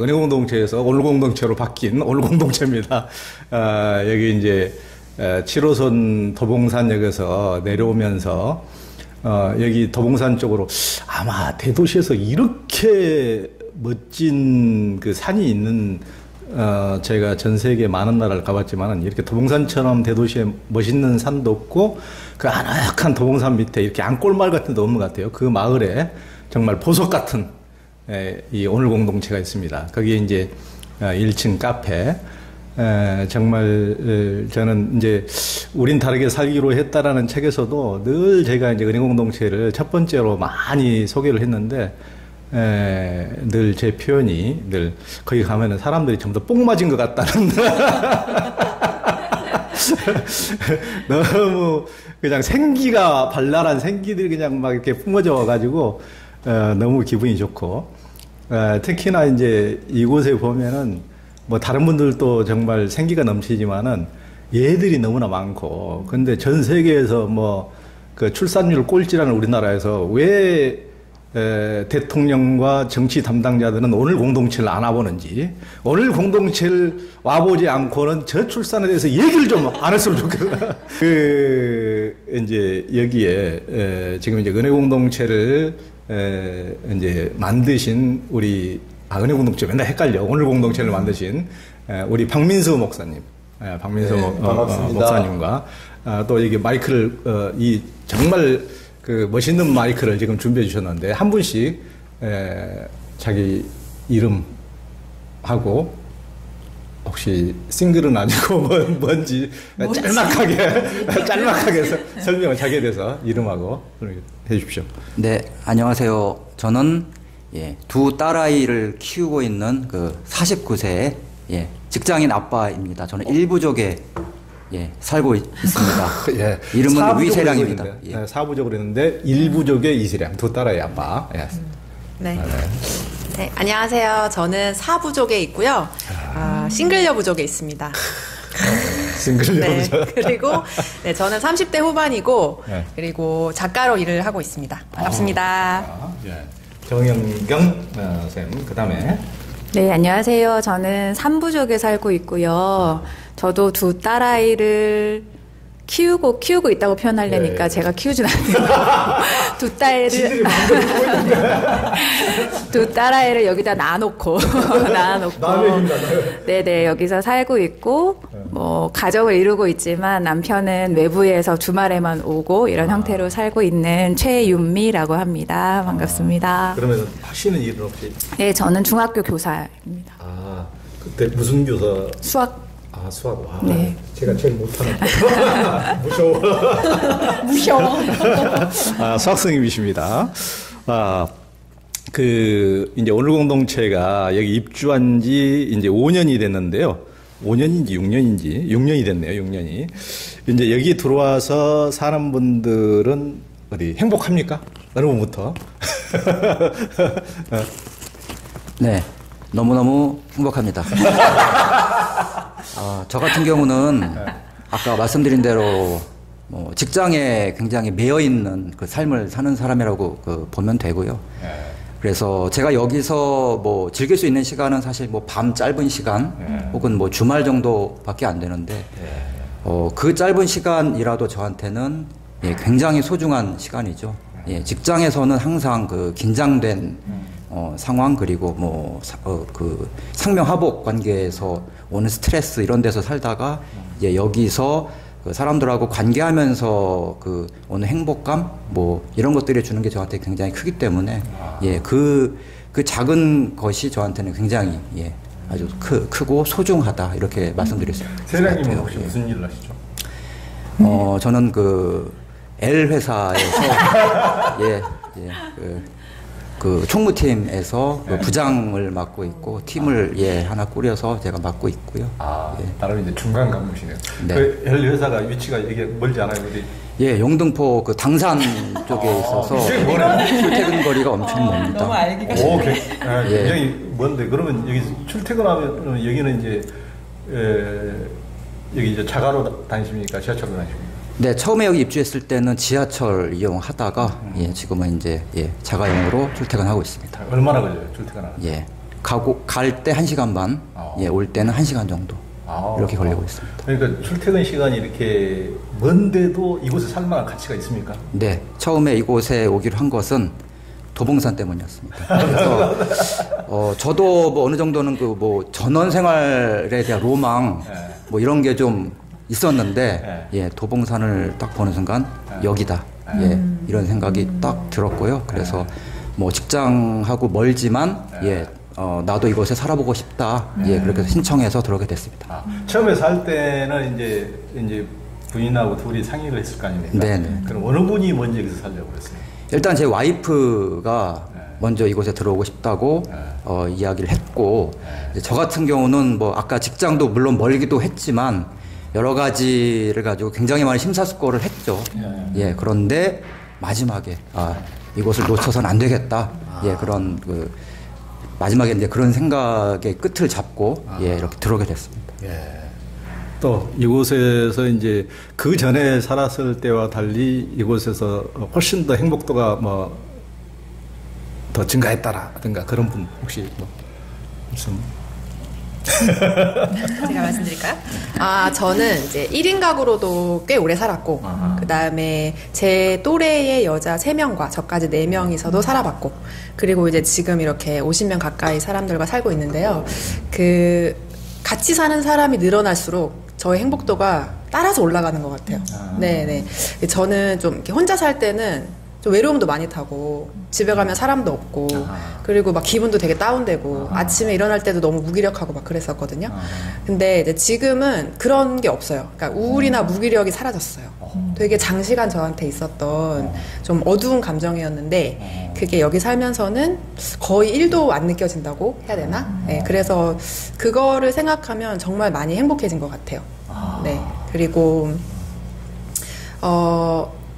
은행공동체에서 오늘공동체로 바뀐 오늘공동체입니다. 여기 이제 7호선 도봉산역에서 내려오면서 여기 도봉산 쪽으로 아마 대도시에서 이렇게 멋진 그 산이 있는 제가 전 세계 많은 나라를 가봤지만은 이렇게 도봉산처럼 대도시에 멋있는 산도 없고 그 아늑한 도봉산 밑에 이렇게 앙골마을 같은 데도 없는 것 같아요. 그 마을에 정말 보석 같은 이 오늘 공동체가 있습니다. 거기에 이제 1층 카페, 정말 저는 이제 우린 다르게 살기로 했다라는 책에서도 늘 제가 이제 은행 공동체를 첫 번째로 많이 소개를 했는데 늘 제 표현이 늘 거기 가면은 사람들이 전부 다 뽕 맞은 것 같다는 너무 그냥 생기가 발랄한 생기들이 그냥 막 이렇게 뿜어져 가지고 너무 기분이 좋고 특히나 이제 이곳에 보면은 뭐 다른 분들도 정말 생기가 넘치지만은 얘들이 너무나 많고 근데 전 세계에서 뭐 그 출산율 꼴찌라는 우리나라에서 왜 대통령과 정치 담당자들은 오늘 공동체를 안 와보는지 오늘 공동체를 와보지 않고는 저출산에 대해서 얘기를 좀 안 했으면 좋겠어요. 그 이제 여기에 지금 이제 은혜 공동체를 이제 만드신 우리 은혜 공동체 맨날 헷갈려 오늘 공동체를 만드신 우리 박민수 목사님, 박민수 목사님과 또 여기 마이크를 이 정말 그 멋있는 마이크를 지금 준비해 주셨는데 한 분씩 자기 이름 하고 혹시 싱글은 아니고 뭔지 짤막하게 설명을 자기에 대해서 이름하고 해 주십시오. 네, 안녕하세요. 저는 두 딸아이를 키우고 있는 그 49세 직장인 아빠입니다. 저는 일부족에 살고 있습니다. 이름은 위세량입니다. 사부족으로 했는데 일부족의 이세량, 두 딸아이 아빠. 네. 네, 안녕하세요. 저는 사부족에 있고요. 싱글녀 부족에 있습니다. 싱글녀 부족. 그리고 저는 30대 후반이고 그리고 작가로 일을 하고 있습니다. 반갑습니다. 정영경 쌤, 그 다음에. 네, 안녕하세요. 저는 삼부족에 살고 있고요. 저도 두 딸아이를 키우고 있다고 표현하려니까 제가 키우진 않네요. 두 딸아이를 여기다 놔놓고 네네, 여기서 살고 있고 뭐 가정을 이루고 있지만 남편은 외부에서 주말에만 오고 이런 형태로 살고 있는 최윤미라고 합니다. 반갑습니다. 그러면 하시는 일은 혹시? 네, 저는 중학교 교사입니다. 그때 무슨 교사? 수학. 수학. 와, 네. 제가 제일 못하는 무서워. 수학 선생님이십니다. 그 이제 오늘 공동체가 여기 입주한 지 이제 5년이 됐는데요. 5년인지 6년인지 6년이 됐네요. 6년이. 이제 여기 들어와서 사는 분들은 어디 행복합니까? 어느 분부터? 네, 너무너무 행복합니다. 저 같은 경우는 아까 말씀드린 대로 직장에 굉장히 매여 있는 그 삶을 사는 사람이라고 보면 되고요. 그래서 제가 여기서 뭐 즐길 수 있는 시간은 사실 뭐 밤 짧은 시간 혹은 뭐 주말 정도밖에 안 되는데 그 짧은 시간이라도 저한테는 굉장히 소중한 시간이죠. 직장에서는 항상 그 긴장된 상황 그리고 뭐 그 상명하복 관계에서 오는 스트레스 이런 데서 살다가 이제 여기서 그 사람들하고 관계하면서 그 오는 행복감 뭐 이런 것들이 주는 게 저한테 굉장히 크기 때문에 그 작은 것이 저한테는 굉장히 아주 크고 소중하다 이렇게 말씀드릴 수 있습니다. 세량님은 혹시 무슨 일을 하시죠? 저는 그 L 회사에서 그 총무팀에서 부장을 맡고 있고 팀을 하나 꾸려서 제가 맡고 있고요. 나름 이제 중간 간부시네요. 네. 그 L 회사가 위치가 이게 멀지 않아요, 어디? 영등포 그 당산 쪽에 있어서 출퇴근 거리가 엄청 멉니다. 너무 알기가 굉장히 먼데 그러면 여기 출퇴근하면 여기는 이제 여기 이제 자가로 다니십니까? 지하철로 다니십니까? 네, 처음에 여기 입주했을 때는 지하철 이용하다가 지금은 이제 자가용으로 출퇴근하고 있습니다. 얼마나 걸려요, 출퇴근하는? 갈 때 1시간 반, 예, 올 때는 1시간 정도. 이렇게 걸리고 있습니다. 그러니까 출퇴근 시간이 이렇게 먼데도 이곳에 살 만한 가치가 있습니까? 네, 처음에 이곳에 오기로 한 것은 도봉산 때문이었습니다. 그래서 저도 뭐 어느 정도는 그 뭐 전원 생활에 대한 로망 뭐 이런 게 좀 있었는데 예, 도봉산을 딱 보는 순간 여기다 예, 이런 생각이 딱 들었고요. 그래서 뭐 직장하고 멀지만 예. 나도 이곳에 살아보고 싶다. 예, 그렇게 신청해서 들어오게 됐습니다. 처음에 살 때는 이제 부인하고 둘이 상의를 했을 거 아닙니까? 네네. 그럼 어느 분이 먼저 여기서 살려고 그랬어요? 일단 제 와이프가 먼저 이곳에 들어오고 싶다고 이야기를 했고, 이제 저 같은 경우는 뭐 아까 직장도 물론 멀기도 했지만 여러 가지를 가지고 굉장히 많은 심사숙고를 했죠. 예, 그런데 마지막에 이곳을 놓쳐서는 안 되겠다. 예, 그런 마지막에 이제 그런 생각의 끝을 잡고 예, 이렇게 들어오게 됐습니다. 예. 또 이곳에서 이제 그 전에 살았을 때와 달리 이곳에서 훨씬 더 행복도가 뭐 더 증가했다라든가 그런 분 혹시 뭐 무슨 제가 말씀드릴까요? 저는 이제 1인 가구로도 꽤 오래 살았고, 그 다음에 제 또래의 여자 3명과 저까지 4명이서도 살아봤고, 그리고 이제 지금 이렇게 50명 가까이 사람들과 살고 있는데요. 같이 사는 사람이 늘어날수록 저의 행복도가 따라서 올라가는 것 같아요. 네네. 저는 좀 이렇게 혼자 살 때는 좀 외로움도 많이 타고 집에 가면 사람도 없고 그리고 막 기분도 되게 다운되고 아침에 일어날 때도 너무 무기력하고 막 그랬었거든요. 근데 이제 지금은 그런 게 없어요. 그러니까 우울이나 무기력이 사라졌어요. 되게 장시간 저한테 있었던 좀 어두운 감정이었는데 그게 여기 살면서는 거의 1도 안 느껴진다고 해야 되나? 네, 그래서 그거를 생각하면 정말 많이 행복해진 것 같아요. 네. 그리고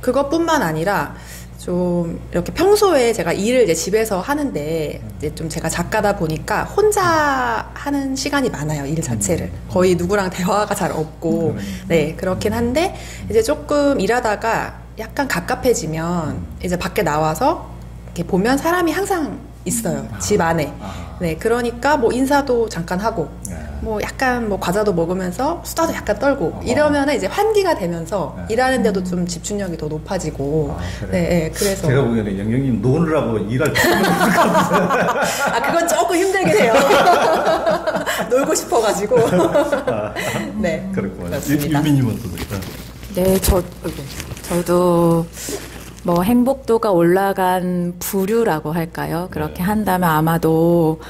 그것뿐만 아니라 좀 이렇게 평소에 제가 일을 이제 집에서 하는데 이제 좀 제가 작가다 보니까 혼자 하는 시간이 많아요. 일 자체를 거의 누구랑 대화가 잘 없고 네 그렇긴 한데 이제 조금 일하다가 약간 갑갑해지면 이제 밖에 나와서 이렇게 보면 사람이 항상 있어요. 집 안에. 네 그러니까 뭐 인사도 잠깐 하고 뭐 약간 뭐 과자도 먹으면서 수다도 약간 떨고 이러면은 이제 환기가 되면서 일하는데도 좀 집중력이 더 높아지고 네, 그래서 제가 보기에는 영영님 노느라고 일할 때 그건 조금 힘들게 돼요. 놀고 싶어가지고 네 그렇구나. 그렇습니다. 유민님은 또 그래요? 네, 저도 뭐 행복도가 올라간 부류라고 할까요? 그렇게 한다면 아마도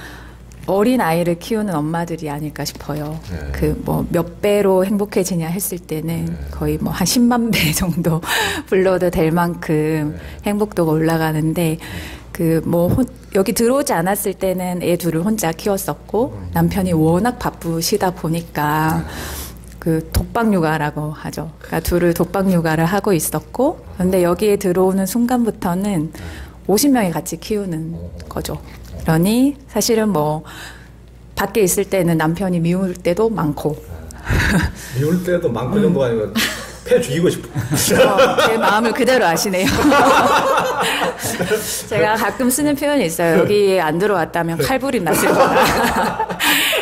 어린 아이를 키우는 엄마들이 아닐까 싶어요. 그 뭐 몇 배로 행복해지냐 했을 때는 거의 뭐 한 10만 배 정도 불러도 될 만큼 행복도가 올라가는데 여기 들어오지 않았을 때는 애 둘을 혼자 키웠었고 남편이 워낙 바쁘시다 보니까 독박 육아라고 하죠. 그러니까 둘을 독박 육아를 하고 있었고, 그런데 여기에 들어오는 순간부터는 50명이 같이 키우는 거죠. 그러니 사실은 뭐 밖에 있을 때는 남편이 미울 때도 많고, 미울 때도 많고 정도가 아니고 패 죽이고 싶어. 제 마음을 그대로 아시네요. 제가 가끔 쓰는 표현이 있어요. 여기 안 들어왔다면 칼부림 났을 거다.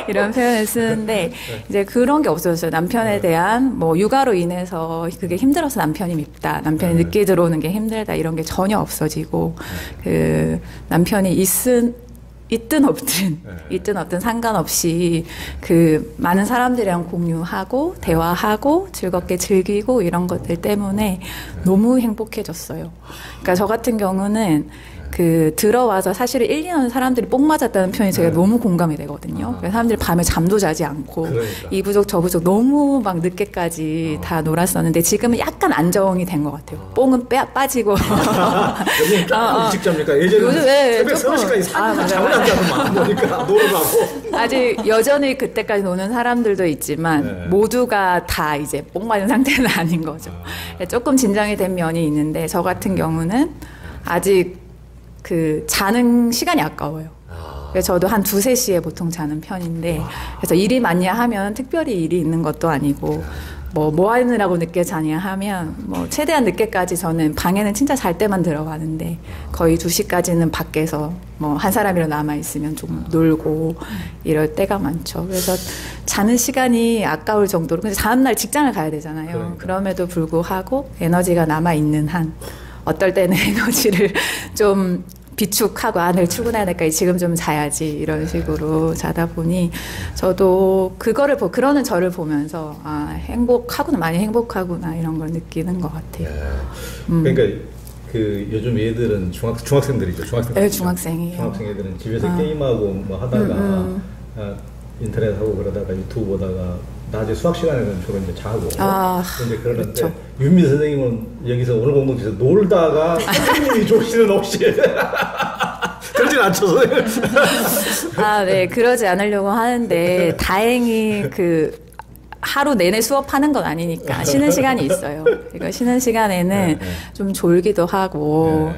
이런 표현을 쓰는데 이제 그런 게 없어졌어요. 남편에 대한 뭐 육아로 인해서 그게 힘들어서 남편이 밉다. 남편이 늦게 들어오는 게 힘들다. 이런 게 전혀 없어지고 남편이 있든 없든 상관없이 많은 사람들이랑 공유하고 대화하고 즐겁게 즐기고 이런 것들 때문에 너무 행복해졌어요. 그러니까 저 같은 경우는 들어와서 사실은 1, 2년 사람들이 뽕 맞았다는 표현이 제가 너무 공감이 되거든요. 그래서 사람들이 밤에 잠도 자지 않고 그러니까. 이 부족 저 부족 너무 막 늦게까지 다 놀았었는데 지금은 약간 안정이 된 것 같아요. 뽕은 빠지고. 여기는 조금 일찍 잡니까? 예전에는 새벽 3시까지 잠을 안 자고 보니까 놀으라고. 아직 여전히 그때까지 노는 사람들도 있지만 모두가 다 이제 뽕 맞은 상태는 아닌 거죠. 조금 진정이 된 면이 있는데 저 같은 경우는 아직 자는 시간이 아까워요. 그래서 저도 한 2-3시에 보통 자는 편인데 그래서 일이 많냐 하면 특별히 일이 있는 것도 아니고 뭐 하느라고 늦게 자냐 하면 뭐 최대한 늦게까지 저는 방에는 진짜 잘 때만 들어가는데 거의 2시까지는 밖에서 뭐 한 사람이라 남아 있으면 좀 놀고 이럴 때가 많죠. 그래서 자는 시간이 아까울 정도로 근데 다음날 직장을 가야 되잖아요. 그러니까. 그럼에도 불구하고 에너지가 남아 있는 한 어떨 때는 에너지를 좀 비축하고 내일 출근해야 되니까 지금 좀 자야지 이런 식으로 자다 보니 저도 그거를 그러는 저를 보면서 행복하구나 많이 행복하구나 이런 걸 느끼는 것 같아요. 그러니까 그 요즘 애들은 중학생들이죠. 네, 중학생이에요. 중학생 애들은 집에서 게임하고 뭐 하다가 인터넷 하고 그러다가 유튜브 보다가 낮에 수학 시간에는 주로 이제 자고 이제 그러는데 그렇죠. 윤미 선생님은 여기서 오늘 공동체에서 놀다가 선생님이 조시는 혹시 그러진 않죠, 선생님? 네, 그러지 않으려고 하는데 다행히 하루 내내 수업하는 건 아니니까 쉬는 시간이 있어요. 그러니까 쉬는 시간에는 좀 졸기도 하고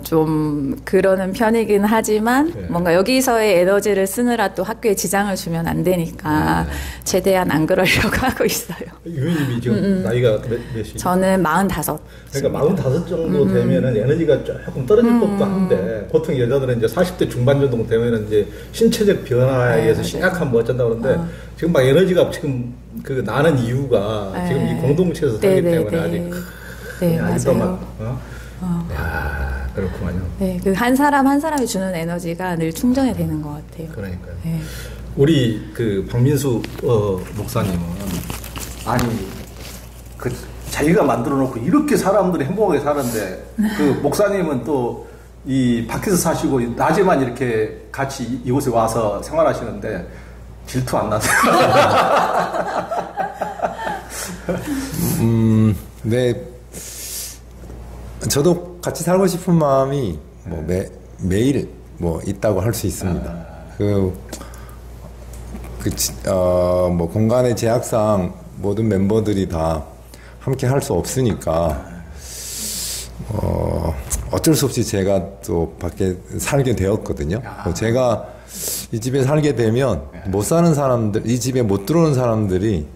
좀 그러는 편이긴 하지만 뭔가 여기서의 에너지를 쓰느라 또 학교에 지장을 주면 안 되니까 최대한 안 그러려고 하고 있어요. 유미님이 지금 나이가 몇이죠? 저는 45. 그러니까 45 정도 되면은 에너지가 조금 떨어질 법도 한데 보통 여자들은 이제 40대 중반 정도 되면은 이제 신체적 변화에 의해서 심약한 뭐 어쩐다 그러는데 지금 막 에너지가 지금 그 나는 이유가 지금 이 공동체에서 살기 때문에 아직 아직도 막 야, 그렇구만요. 네, 그 한 사람 한 사람이 주는 에너지가 늘 충전이 되는 것 같아요. 그러니까요. 네. 우리 그 박민수 목사님은 아니 그 자기가 만들어 놓고 이렇게 사람들이 행복하게 사는데 그 목사님은 또 이 밖에서 사시고 낮에만 이렇게 같이 이곳에 와서 생활하시는데 질투 안 나세요? 네. 저도 같이 살고 싶은 마음이 뭐 매일 뭐 있다고 할 수 있습니다. 뭐 공간의 제약상 모든 멤버들이 다 함께 할 수 없으니까 어쩔 수 없이 제가 또 밖에 살게 되었거든요. 제가 이 집에 살게 되면 못 사는 사람들, 이 집에 못 들어오는 사람들이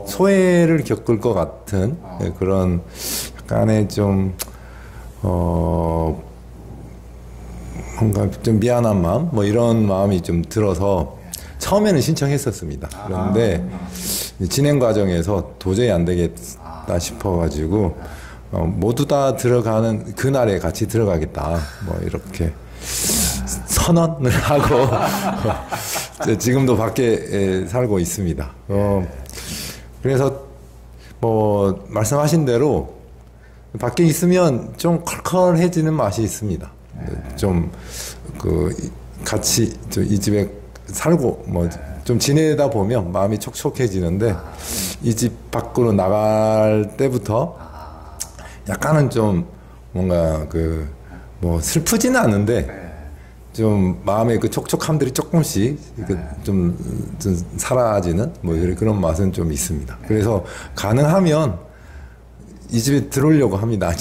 소외를 겪을 것 같은 그런 약간의 좀 뭔가 좀 미안한 마음, 뭐 이런 마음이 좀 들어서 처음에는 신청했었습니다. 그런데 진행 과정에서 도저히 안 되겠다 싶어가지고 모두 다 들어가는 그날에 같이 들어가겠다. 뭐 이렇게 선언을 하고 지금도 밖에 살고 있습니다. 그래서 뭐 말씀하신 대로 밖에 있으면 좀 컬컬해지는 맛이 있습니다. 좀 같이 이 집에 살고 뭐 좀 지내다 보면 마음이 촉촉해지는데 이 집 밖으로 나갈 때부터 약간은 좀 뭔가 뭐 슬프지는 않은데 좀 마음의 그 촉촉함들이 조금씩 좀 사라지는 뭐 그런 맛은 좀 있습니다. 그래서 가능하면 이 집에 들어오려고 합니다.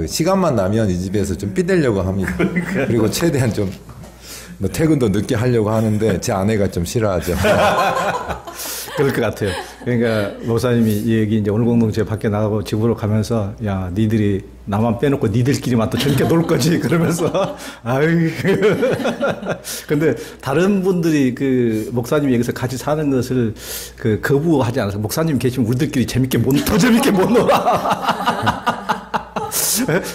시간만 나면 이 집에서 좀 삐대려고 합니다. 그리고 최대한 좀 뭐 퇴근도 늦게 하려고 하는데 제 아내가 좀 싫어하죠. 그럴 것 같아요. 그러니까 목사님이 이 얘기 이제 오늘 공동체 밖에 나가고 집으로 가면서 야 니들이 나만 빼놓고 니들끼리만 또 저렇게 놀 거지 그러면서 아유 근데 다른 분들이 그 목사님이 여기서 같이 사는 것을 거부하지 않아서 목사님 계시면 우리들끼리 더 재밌게 못 놀아.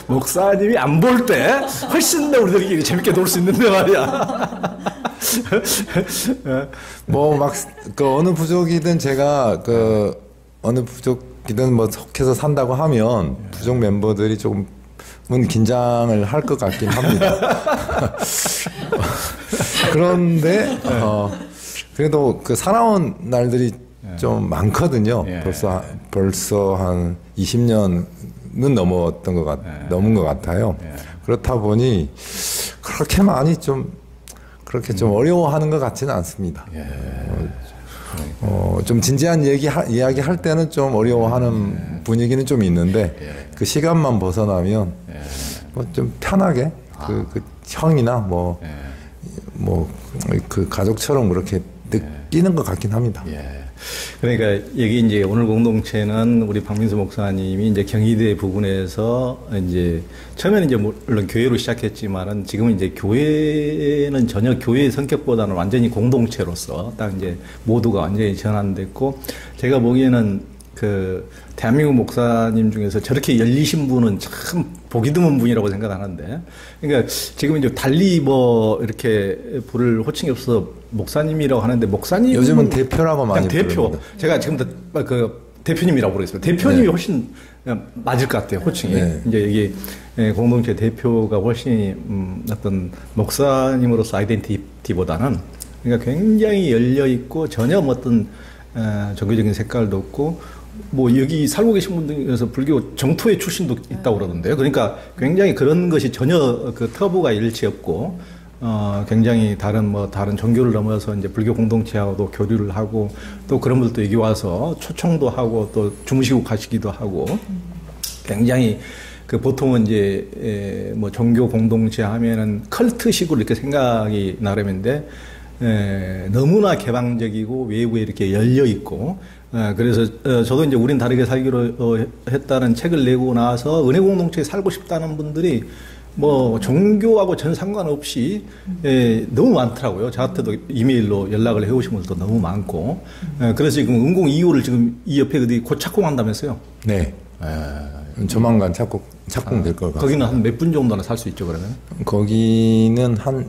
목사님이 안 볼 때 훨씬 더 우리들끼리 재밌게 놀 수 있는데 말이야. 뭐 어느 부족이든 제가 어느 부족이든 뭐 속해서 산다고 하면 부족 멤버들이 조금은 긴장을 할 것 같긴 합니다. 그런데 그래도 살아온 날들이 좀 많거든요. 벌써 한 20년은 넘은 것 같아요. 그렇다 보니 그렇게 많이 그렇게 좀 어려워하는 것 같지는 않습니다. 좀 진지한 이야기 할 때는 좀 어려워하는 분위기는 좀 있는데 그 시간만 벗어나면 뭐 좀 편하게 그 형이나 그 가족처럼 그렇게 느끼는 것 같긴 합니다. 그러니까 여기 이제 오늘 공동체는 우리 박민수 목사님이 이제 경희대 부근에서 이제 처음에는 이제 물론 교회로 시작했지만은 지금은 이제 교회는 전혀 교회의 성격보다는 완전히 공동체로서 딱 이제 모두가 완전히 전환됐고 제가 보기에는 그 대한민국 목사님 중에서 저렇게 열리신 분은 참 보기 드문 분이라고 생각하는데, 그러니까 지금 이제 달리 뭐 이렇게 부를 호칭이 없어서 목사님이라고 하는데 목사님 요즘은 대표라고 많이 대표. 부릅니다. 제가 지금부터 그 대표님이라고 부르겠습니다. 대표님이 훨씬 맞을 것 같아요, 호칭이. 이제 이게 공동체 대표가 훨씬 어떤 목사님으로서 아이덴티티보다는 그러니까 굉장히 열려 있고 전혀 어떤 종교적인 색깔도 없고. 뭐 여기 살고 계신 분들 중에서 불교 정토의 출신도 있다고 그러던데요. 그러니까 굉장히 그런 것이 전혀 그 터부가 일치 없고 굉장히 다른 종교를 넘어서 이제 불교 공동체하고도 교류를 하고 또 그런 분들도 여기 와서 초청도 하고 또 주무시고 가시기도 하고 굉장히 그 보통은 이제 뭐 종교 공동체 하면은 컬트식으로 이렇게 생각이 나름인데 너무나 개방적이고 외부에 이렇게 열려 있고 그래서 저도 이제 우린 다르게 살기로 했다는 책을 내고 나서 은혜 공동체에 살고 싶다는 분들이 뭐 종교하고 전 상관없이 너무 많더라고요. 저한테도 이메일로 연락을 해오신 분들도 너무 많고 그래서 지금 은공 2호를 지금 이 옆에 어디 곧 착공한다면서요? 네. 조만간 착공될 것 같아요. 거기는 한 몇 분 정도나 살 수 있죠, 그러면? 거기는 한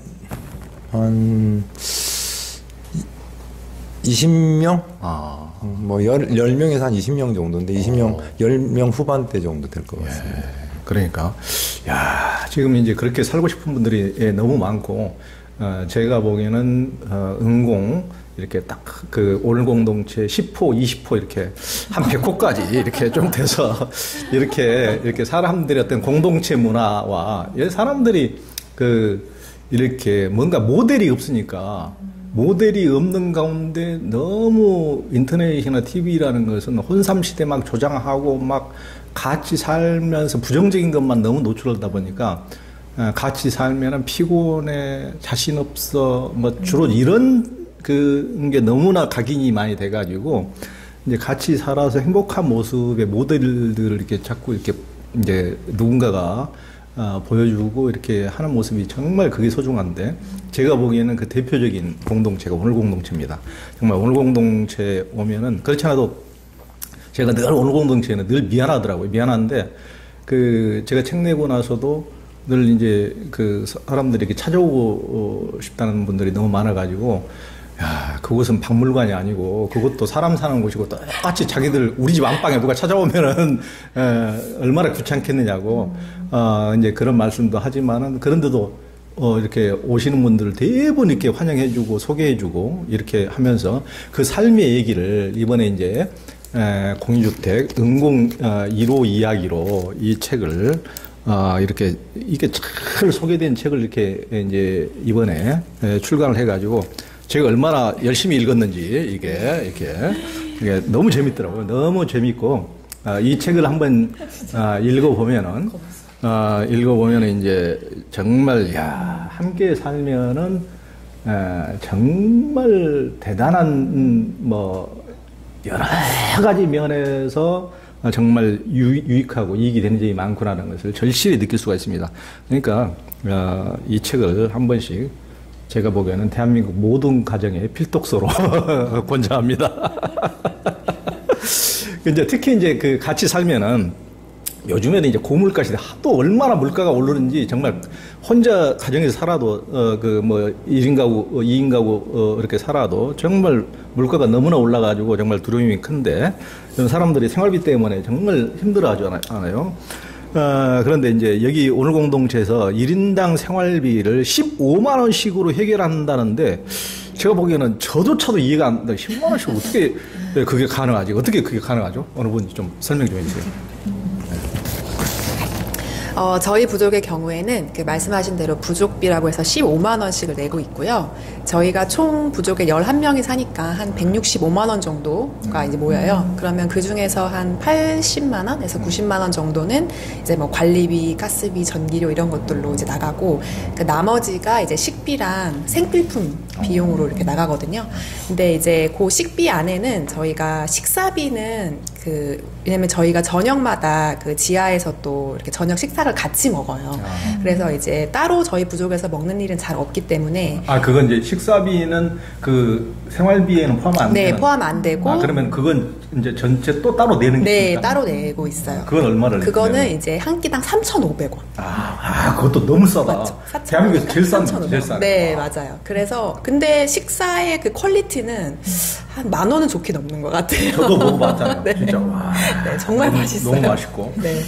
20명? 뭐 10명에서 한 20명 정도인데 10명 후반대 정도 될 것 같습니다. 그러니까 야 지금 이제 그렇게 살고 싶은 분들이 너무 많고 제가 보기에는 은공 이렇게 딱 그 오늘 공동체 10호, 20호 이렇게 한 100호까지 이렇게 좀 돼서 이렇게 사람들의 어떤 공동체 문화와 사람들이 이렇게 뭔가 모델이 없으니까 모델이 없는 가운데 너무 인터넷이나 TV라는 것은 혼삼시대 막 조장하고 막 같이 살면서 부정적인 것만 너무 노출하다 보니까 같이 살면은 피곤해, 자신 없어, 뭐 주로 이런 게 너무나 각인이 많이 돼가지고 이제 같이 살아서 행복한 모습의 모델들을 이렇게 자꾸 이렇게 이제 누군가가 보여주고 이렇게 하는 모습이 정말 그게 소중한데 제가 보기에는 그 대표적인 공동체가 오늘 공동체입니다. 정말 오늘 공동체 오면은 그렇지 않아도 제가 늘 오늘 공동체는 늘 미안하더라고요. 미안한데 제가 책 내고 나서도 늘 이제 사람들이 이렇게 찾아오고 싶다는 분들이 너무 많아가지고 야, 그곳은 박물관이 아니고 그것도 사람 사는 곳이고 똑같이 자기들 우리 집 안방에 누가 찾아오면은 얼마나 귀찮겠느냐고 이제 그런 말씀도 하지만은 그런데도 이렇게 오시는 분들 대부분 이렇게 환영해주고 소개해주고 이렇게 하면서 그 삶의 얘기를 이번에 이제 공유주택 은공 1호 이야기로 이 책을 이게 잘 소개된 책을 이렇게 이제 이번에 출간을 해가지고 제가 얼마나 열심히 읽었는지 이게 너무 재밌더라고요. 너무 재밌고 이 책을 한번 읽어보면은 이제 정말 함께 살면은 정말 대단한 뭐 여러 가지 면에서 정말 유익하고 이익이 되는 점이 많구나라는 것을 절실히 느낄 수가 있습니다. 그러니까 이 책을 한 번씩 제가 보기에는 대한민국 모든 가정의 필독서로 권장합니다. 이제 특히 이제 같이 살면은 요즘에는 이제 고물가 시대 하도 얼마나 물가가 오르는지 정말 혼자 가정에서 살아도 1인 가구, 2인 가구 이렇게 살아도 정말 물가가 너무나 올라가지고 정말 두려움이 큰데 사람들이 생활비 때문에 정말 힘들어하지 않아요. 그런데 이제 여기 오늘 공동체에서 1인당 생활비를 15만 원씩으로 해결한다는데 제가 보기에는 저조차도 이해가 안 돼. 10만 원씩 어떻게 그게 가능하지? 어떻게 그게 가능하죠? 어느 분이 좀 설명 좀 해주세요. 저희 부족의 경우에는 그 말씀하신 대로 부족비라고 해서 15만 원씩을 내고 있고요. 저희가 총 부족에 11명이 사니까 한 165만 원 정도가 이제 모여요. 그러면 그 중에서 한 80만 원에서 90만 원 정도는 이제 뭐 관리비, 가스비, 전기료 이런 것들로 이제 나가고, 그 나머지가 이제 식비랑 생필품 비용으로 이렇게 나가거든요. 근데 이제 그 식비 안에는 저희가 식사비는 왜냐면 저희가 저녁마다 그 지하에서 또 이렇게 저녁 식사를 같이 먹어요. 그래서 이제 따로 저희 부족에서 먹는 일은 잘 없기 때문에. 그건 이제 식사비는 그 생활비에는 포함 안 되는? 네, 포함 안 되고. 그러면 그건 이제 전체 또 따로 내는 게 네, 있습니까? 따로 내고 있어요. 그건 얼마를? 그거는 내는? 이제 한 끼당 3,500원. 그것도 너무 싸다. 맞죠? 대한민국에서 제일 싼, 3,500원. 제일 싼. 네, 맞아요. 그래서 근데 식사의 그 퀄리티는 한 10,000원은 좋게 넘는 것 같아요. 저도 먹어봤잖아요. 네. 진짜. 와. 네, 정말 맛있어요. 너무 맛있고. 네.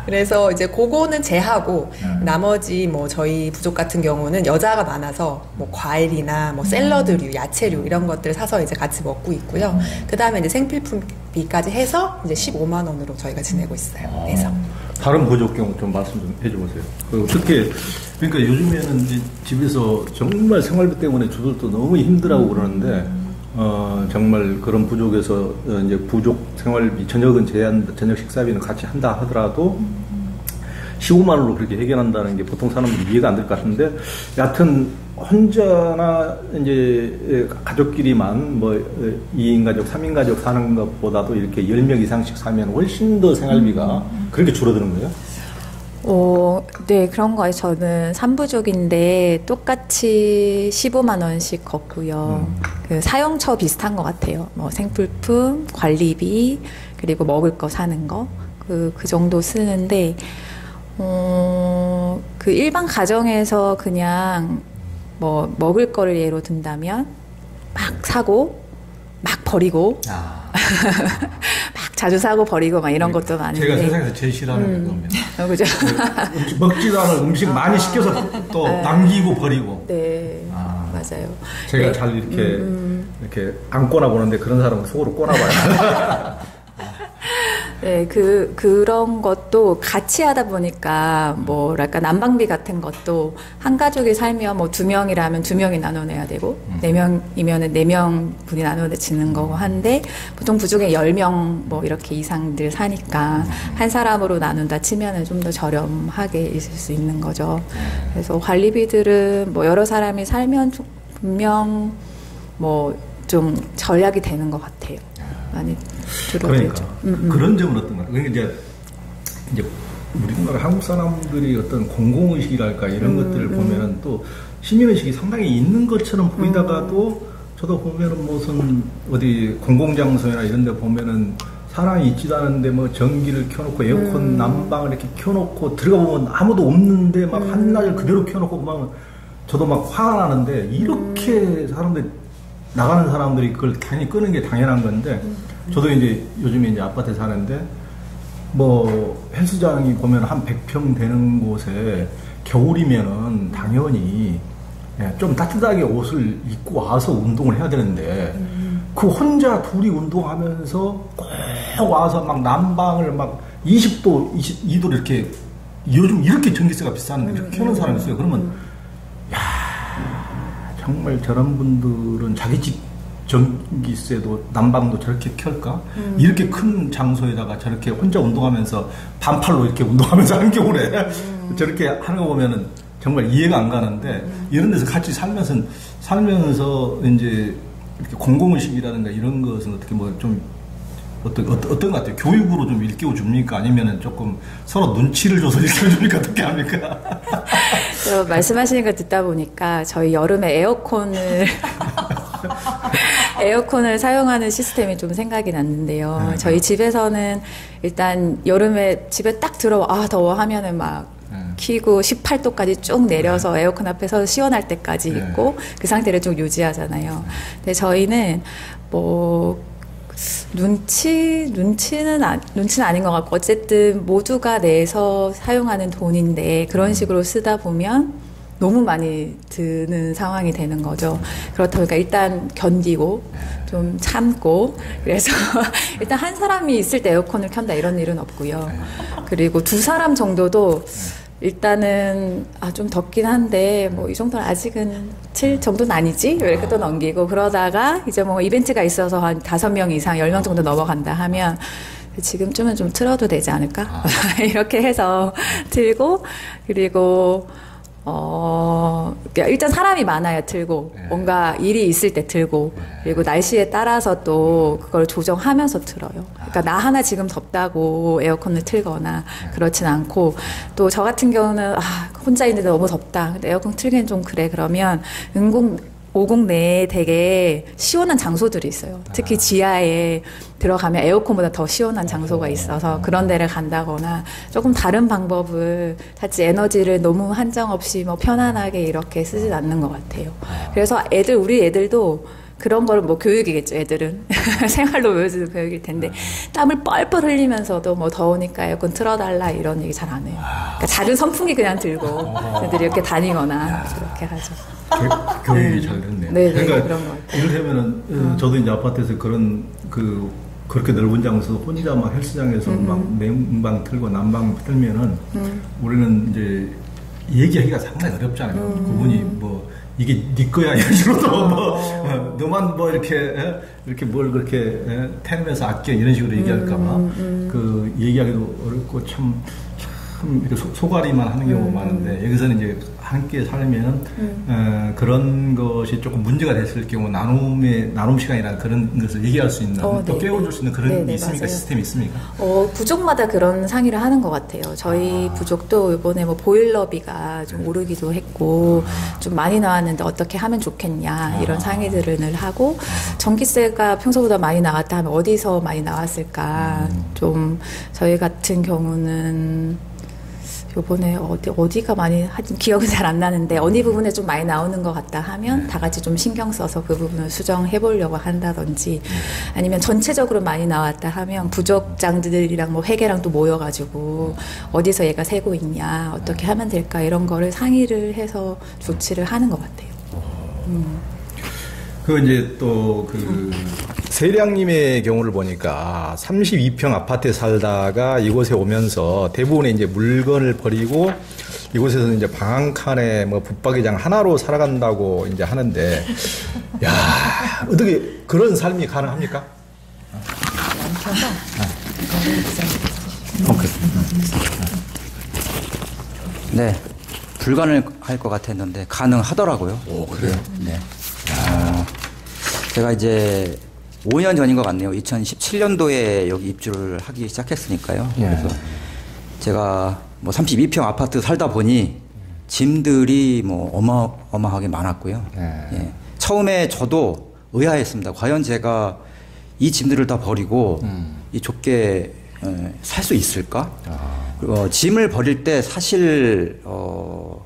그래서 이제 그거는 제하고 나머지 뭐 저희 부족 같은 경우는 여자가 많아서 뭐 과일이나 뭐 샐러드류, 야채류 이런 것들 사서 이제 같이 먹고 있고요. 그 다음에 이제 생필품비까지 해서 이제 15만 원으로 저희가 지내고 있어요. 그래서. 다른 부족 경우 좀 말씀 좀 해줘보세요. 어떻게, 그러니까 요즘에는 이제 집에서 정말 생활비 때문에 주들도 너무 힘들어하고 그러는데, 정말 그런 부족에서 이제 부족 생활비, 저녁은 저녁 식사비는 같이 한다 하더라도 15만 원으로 그렇게 해결한다는 게 보통 사람들이 이해가 안 될 것 같은데, 여하튼 혼자나 이제 가족끼리만 뭐 2인 가족, 3인 가족 사는 것보다도 이렇게 10명 이상씩 사면 훨씬 더 생활비가 그렇게 줄어드는 거예요? 네, 그런 거예요. 저는 3부족인데 똑같이 15만 원씩 걷고요. 그 사용처 비슷한 것 같아요. 뭐 생필품, 관리비, 그리고 먹을 거 사는 거. 그 정도 쓰는데, 그 일반 가정에서 그냥 뭐 먹을 거를 예로 든다면 막 사고, 막 버리고, 막 자주 사고 버리고 막 이런 것도 많은데. 제가 세상에서 제일 싫어하는 겁니다. 그죠? 먹지도 않을 음식 많이 시켜서 또 남기고 버리고. 네, 맞아요. 제가 네. 잘 이렇게 안 꼬나보는데 그런 사람은 속으로 꼬나봐요. 네, 그런 것도 같이 하다 보니까, 뭐랄까, 난방비 같은 것도 한 가족이 살면 뭐 2명이라면 2명이 나눠내야 되고, 4명이면은 4명 분이 나눠지는 거고 한데, 보통 부족에 10명 뭐 이렇게 이상들 사니까, 한 사람으로 나눈다 치면은 좀 더 저렴하게 있을 수 있는 거죠. 그래서 관리비들은 뭐 여러 사람이 살면 분명 뭐 좀 절약이 되는 것 같아요. 많이 줄어들죠. 그러니까 그런 점은 어떤가? 그러니까 이제 우리나라 한국 사람들이 어떤 공공의식이랄까 이런 것들을 보면은 또 시민의식이 상당히 있는 것처럼 보이다가도 저도 보면은 무슨 어디 공공장소나 이런 데 보면은 사람이 있지도 않은데 뭐 전기를 켜놓고 에어컨 난방을 이렇게 켜놓고 들어가 보면 아무도 없는데 막 한낮을 그대로 켜놓고 막 저도 막 화가 나는데 이렇게 사람들이 나가는 사람들이 그걸 당연히 끄는 게 당연한 건데 저도 이제 요즘에 이제 아파트에 사는데 뭐 헬스장이 보면 한 100평 되는 곳에 겨울이면은 당연히 좀 따뜻하게 옷을 입고 와서 운동을 해야 되는데 그 혼자 둘이 운동하면서 꼭 와서 막 난방을 막 20도, 22도 이렇게 요즘 이렇게 전기세가 비싼데 이렇게 켜는 사람이 있어요. 그러면 정말 저런 분들은 자기 집 전기세도 난방도 저렇게 켤까? 이렇게 큰 장소에다가 저렇게 혼자 운동하면서 반팔로 이렇게 운동하면서 하는 겨울에 저렇게 하는 거 보면은 정말 이해가 안 가는데 이런 데서 같이 살면서 이제 이렇게 공공의식이라든가 이런 것은 어떻게 뭐 좀 어떤 것 같아요? 교육으로 좀 일깨워 줍니까? 아니면은 조금 서로 눈치를 줘서 일깨워 줍니까? 어떻게 합니까? 말씀하시는 거 듣다 보니까 저희 여름에 에어컨을 사용하는 시스템이 좀 생각이 났는데요. 저희 집에서는 일단 여름에 집에 딱 들어와 더워 하면은 막 키고 18도까지 쭉 내려서 에어컨 앞에서 시원할 때까지 있고 그 상태를 쭉 유지하잖아요. 근데 저희는 뭐 눈치는 아닌 것 같고 어쨌든 모두가 내서 사용하는 돈인데 그런 식으로 쓰다 보면 너무 많이 드는 상황이 되는 거죠. 그렇다 보니까 일단 견디고 좀 참고 그래서 일단 한 사람이 있을 때 에어컨을 켠다 이런 일은 없고요. 그리고 두 사람 정도도 일단은 좀 덥긴 한데 뭐 이 정도는 아직은 7 정도는 아니지 이렇게 또 넘기고 그러다가 이제 뭐 이벤트가 있어서 한 5명 이상 10명 정도 넘어간다 하면 지금쯤은 좀 틀어도 되지 않을까 이렇게 해서 틀고 그리고 일단 사람이 많아야 틀고, 뭔가 일이 있을 때 틀고, 그리고 날씨에 따라서 또 그걸 조정하면서 틀어요. 그러니까 나 하나 지금 덥다고 에어컨을 틀거나 그렇진 않고, 또 저 같은 경우는, 혼자 있는데 너무 덥다. 근데 에어컨 틀기는 좀 그래. 그러면 오공 내에 되게 시원한 장소들이 있어요. 특히 지하에 들어가면 에어컨보다 더 시원한 장소가 있어서 그런 데를 간다거나 조금 다른 방법을 찾지 에너지를 너무 한정 없이 뭐 편안하게 이렇게 쓰진 않는 것 같아요. 그래서 우리 애들도 그런 거를 뭐 교육이겠죠, 애들은. 생활로 보여주는 교육일 텐데. 땀을 뻘뻘 흘리면서도 뭐 더우니까 에어컨 틀어달라 이런 얘기 잘 안 해요. 그러니까 작은 선풍기 그냥 들고 애들이 이렇게 다니거나 그렇게 하죠. 교육이 잘 됐네요. 네, 그러니까 그런 것 같아요. 이를테면은 저도 이제 아파트에서 그렇게 넓은 장소 혼자 막 헬스장에서 막 냉방 틀고 난방 틀면은 우리는 이제 얘기하기가 상당히 어렵잖아요. 그분이 뭐 이게 네 거야 이런 식으로도 뭐 너만 뭐 이렇게 뭘 그렇게 태우면서 아껴 이런 식으로 얘기할까봐 그 얘기하기도 어렵고 참 이렇게 소가리만 하는 경우가 많은데 여기서는 이제 함께 살면은 그런 것이 조금 문제가 됐을 경우 나눔 시간이나 그런 것을 얘기할 수 있는 또 깨워줄 수 있는 그런 게 있습니까? 맞아요. 시스템이 있습니까? 부족마다 그런 상의를 하는 것 같아요. 저희 부족도 이번에 뭐 보일러비가 좀 오르기도 했고 좀 많이 나왔는데 어떻게 하면 좋겠냐 이런 상의들을 늘 하고 전기세가 평소보다 많이 나왔다 하면 어디서 많이 나왔을까 좀 저희 같은 경우는 요번에 어디가 많이 하여튼 기억은 잘 안 나는데 어느 부분에 좀 많이 나오는 것 같다 하면 다 같이 좀 신경 써서 그 부분을 수정해 보려고 한다든지 아니면 전체적으로 많이 나왔다 하면 부족장들이랑 뭐 회계랑 또 모여가지고 어디서 얘가 새고 있냐 어떻게 하면 될까 이런 거를 상의를 해서 조치를 하는 것 같아요. 이제 또 세량님의 경우를 보니까 32평 아파트에 살다가 이곳에 오면서 대부분의 이제 물건을 버리고 이곳에서 이제 방 한 칸에 뭐 붙박이장 하나로 살아간다고 이제 하는데, 야, 어떻게 그런 삶이 가능합니까? 네. 불가능할 것 같았는데 가능하더라고요. 오, 그래요? 네. 제가 이제 5년 전인 것 같네요. 2017년도에 여기 입주를 하기 시작했으니까요. 그래서 제가 뭐 32평 아파트 살다 보니 짐들이 뭐 어마어마하게 많았고요. 예. 처음에 저도 의아했습니다. 과연 제가 이 짐들을 다 버리고 이 좁게 살 수 있을까? 짐을 버릴 때 사실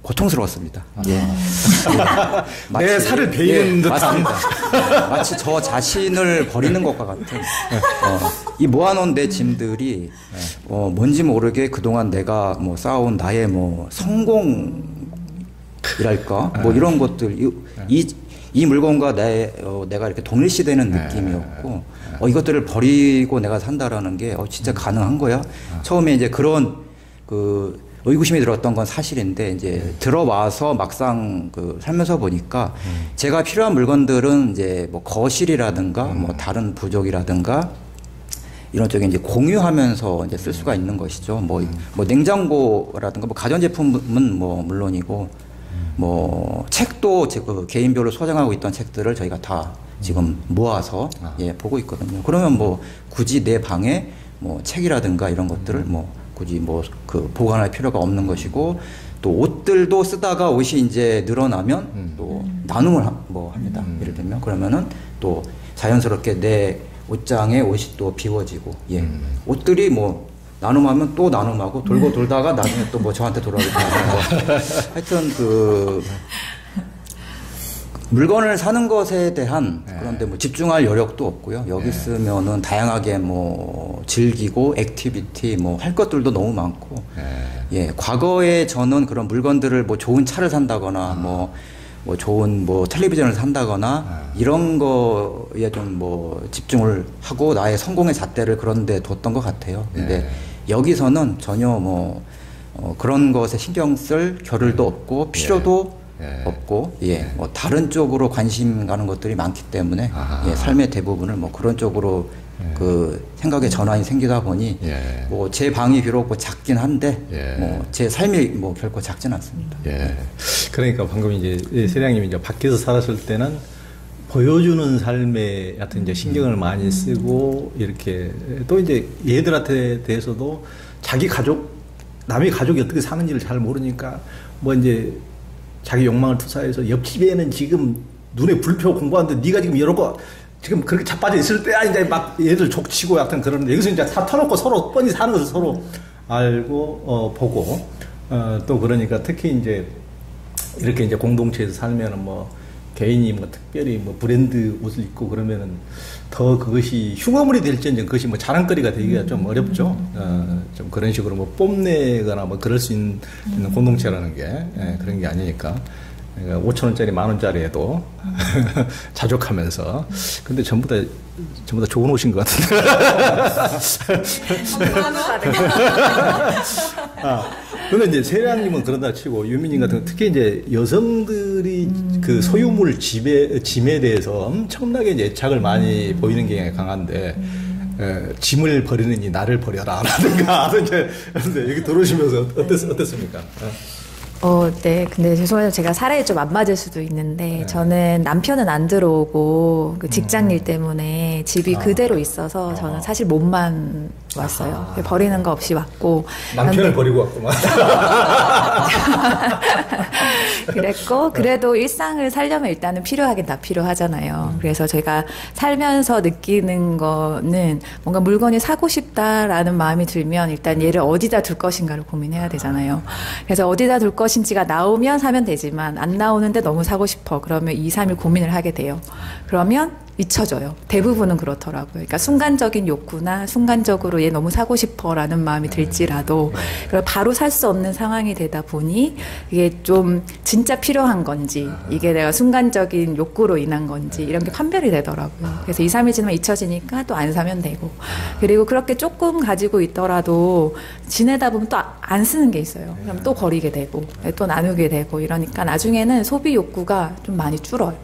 고통스러웠습니다. 예. 내 살을 베이는 듯한. 맞습니다. 마치 저 자신을 버리는 것과 같은. 이 모아놓은 내 짐들이 뭔지 모르게 그동안 내가 뭐 쌓아온 나의 뭐 성공이랄까 뭐 이런 것들 이 물건과 내가 이렇게 동일시되는 느낌이었고, 이것들을 버리고 내가 산다라는 게, 진짜 가능한 거야? 처음에 이제 그런, 의구심이 들었던 건 사실인데, 이제 들어와서 막상 살면서 보니까, 제가 필요한 물건들은 이제 뭐 거실이라든가, 뭐 다른 부족이라든가, 이런 쪽에 이제 공유하면서 이제 쓸 수가 있는 것이죠. 뭐 냉장고라든가, 뭐 가전제품은 뭐 물론이고, 뭐 책도 개인별로 소장하고 있던 책들을 저희가 다 지금 모아서 보고 있거든요. 그러면 뭐 굳이 내 방에 뭐 책이라든가 이런 것들을 뭐 굳이 뭐 보관할 필요가 없는 것이고, 또 옷들도 쓰다가 옷이 이제 늘어나면 또 나눔을 합니다. 예를 들면 그러면은 또 자연스럽게 내 옷장에 옷이 또 비워지고, 옷들이 뭐 나눔하면 또 나눔하고 돌고 돌다가 나중에 또 뭐 저한테 돌아오고 하여튼 물건을 사는 것에 대한 그런데 뭐 집중할 여력도 없고요. 여기 있으면은 다양하게 뭐 즐기고 액티비티 뭐 할 것들도 너무 많고. 예, 과거에 저는 그런 물건들을 뭐 좋은 차를 산다거나 뭐 좋은 뭐 텔레비전을 산다거나 이런 거에 좀 뭐 집중을 하고 나의 성공의 잣대를 그런 데 뒀던 것 같아요. 근데 여기서는 전혀 뭐 그런 것에 신경 쓸 겨를도 없고 필요도 없고 뭐 다른 쪽으로 관심 가는 것들이 많기 때문에 삶의 대부분을 뭐 그런 쪽으로 그 생각의 전환이 생기다 보니 뭐 제 방이 비록 뭐 작긴 한데 뭐 제 삶이 뭐 결코 작진 않습니다. 그러니까 방금 이제 세량님이 이제 밖에서 살았을 때는 보여주는 삶에 하여튼 이제 신경을 많이 쓰고 이렇게 또 이제 얘들한테 대해서도 자기 가족, 남의 가족이 어떻게 사는지를 잘 모르니까 뭐 이제 자기 욕망을 투사해서 옆집에는 지금 눈에 불 펴고 공부하는데 네가 지금 이러고 지금 그렇게 자빠져 있을 때야 이제 막 얘들 족치고 약간 그러는데 여기서 이제 다 터놓고 서로 뻔히 사는 것을 서로 알고 보고 또 그러니까 특히 이제 이렇게 이제 공동체에서 살면은 뭐 개인이 뭐 특별히 뭐 브랜드 옷을 입고 그러면은 더 그것이 흉어물이 될지언정 그것이 뭐 자랑거리가 되기가 좀 어렵죠. 좀 그런 식으로 뭐 뽐내거나 뭐 그럴 수 있는 공동체라는 게 그런 게 아니니까. 그러니까 5,000원짜리 10,000원짜리에도 자족하면서 근데 전부 다 좋은 옷인 것 같은데. 근데 이제 세량님은 그러다 치고 유민님 같은 특히 이제 여성들이 그 소유물 짐에 대해서 엄청나게 이제 애착을 많이 보이는 경향이 강한데 짐을 버리느니 나를 버려라 라든가 근데 여기 들어오시면서 어땠습니까? 네. 근데 죄송해요. 제가 사례에 좀 안 맞을 수도 있는데, 저는 남편은 안 들어오고, 그 직장 일 때문에 집이 그대로 있어서 저는 사실 몸만 왔어요. 버리는 거 없이 왔고. 남편을 버리고 왔구만. 그랬고, 그래도 일상을 살려면 일단은 필요하긴 다 필요하잖아요. 그래서 제가 살면서 느끼는 거는 뭔가 물건이 사고 싶다라는 마음이 들면 일단 얘를 어디다 둘 것인가를 고민해야 되잖아요. 그래서 어디다 둘 것인지가 나오면 사면 되지만 안 나오는데 너무 사고 싶어. 그러면 2, 3일 고민을 하게 돼요. 그러면 잊혀져요. 대부분은 그렇더라고요. 그러니까 순간적인 욕구나 순간적으로 얘 너무 사고 싶어라는 마음이 들지라도 그걸 바로 살 수 없는 상황이 되다 보니 이게 좀 진짜 필요한 건지 이게 내가 순간적인 욕구로 인한 건지 이런 게 판별이 되더라고요. 그래서 2, 3일 지나면 잊혀지니까 또 안 사면 되고 그리고 그렇게 조금 가지고 있더라도 지내다 보면 또 안 쓰는 게 있어요. 그럼 또 버리게 되고 또 나누게 되고 이러니까 나중에는 소비 욕구가 좀 많이 줄어요.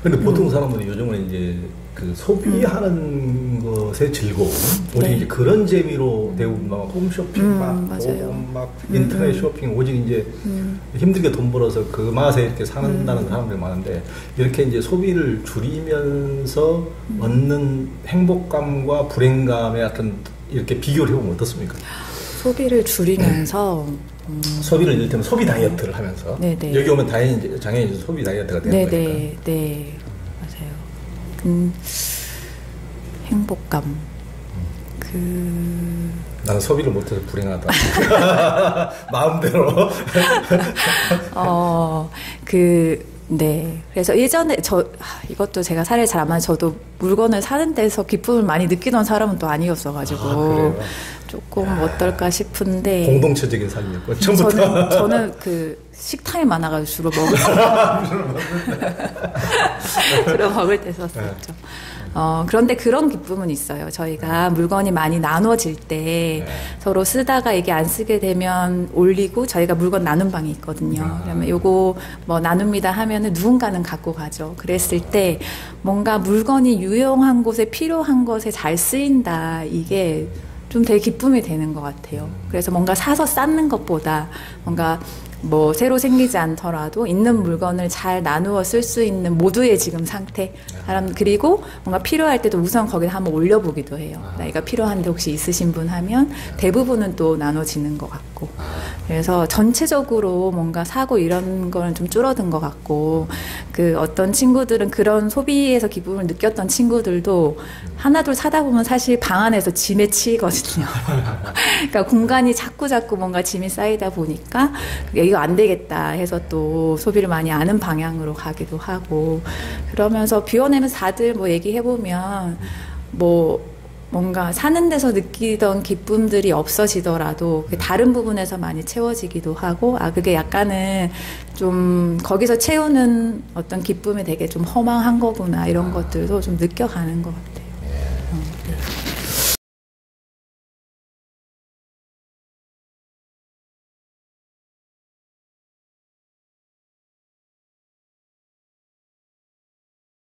근데 보통 사람들이 요즘은 이제 그 소비하는 것의 즐거움, 오직 이제 그런 재미로 대부분 막 홈쇼핑 막 인터넷 쇼핑 오직 이제 힘들게 돈 벌어서 그 맛에 이렇게 사는다는 사람들이 많은데 이렇게 이제 소비를 줄이면서 얻는 행복감과 불행감의 어떤 이렇게 비교를 해보면 어떻습니까? 소비를 줄이면서 소비를 이를테면 소비 다이어트를 하면서 네네. 여기 오면 당연히 소비 다이어트가 되는 거니까. 네, 맞아요. 행복감. 나는 소비를 못해서 불행하다. 마음대로. 네. 그래서 예전에 이것도 제가 사례를 잘 안 맞아요. 저도 물건을 사는 데서 기쁨을 많이 느끼던 사람은 또 아니었어가지고 조금 어떨까 싶은데 공동체적인 삶이었고 처음부터 저는 그 식탐이 많아가지고 주로 먹을 때 썼었죠. 그런데 그런 기쁨은 있어요. 저희가 물건이 많이 나눠질 때 서로 쓰다가 이게 안 쓰게 되면 올리고 저희가 물건 나눈 방이 있거든요. 그러면 요거 뭐 나눕니다 하면은 누군가는 갖고 가죠. 그랬을 때 뭔가 물건이 유용한 곳에 필요한 것에 잘 쓰인다. 이게 좀 되게 기쁨이 되는 것 같아요. 그래서 뭔가 사서 쌓는 것보다 뭔가 뭐 새로 생기지 않더라도 있는 물건을 잘 나누어 쓸 수 있는 모두의 지금 상태 그리고 뭔가 필요할 때도 우선 거기다 한번 올려보기도 해요. 나이가 필요한데 혹시 있으신 분 하면 대부분은 또 나눠지는 것 같고 그래서 전체적으로 뭔가 사고 이런 거는 좀 줄어든 것 같고 그 어떤 친구들은 그런 소비에서 기쁨을 느꼈던 친구들도 하나둘 사다 보면 사실 방 안에서 짐에 치이거든요. 그러니까 공간이 자꾸 뭔가 짐이 쌓이다 보니까 이거 이거 안 되겠다 해서 또 소비를 많이 하는 방향으로 가기도 하고 그러면서 비워내면서 다들 뭐 얘기해보면 뭐 뭔가 사는 데서 느끼던 기쁨들이 없어지더라도 다른 부분에서 많이 채워지기도 하고 그게 약간은 좀 거기서 채우는 어떤 기쁨이 되게 좀 허망한 거구나 이런 것들도 좀 느껴가는 것 같아요.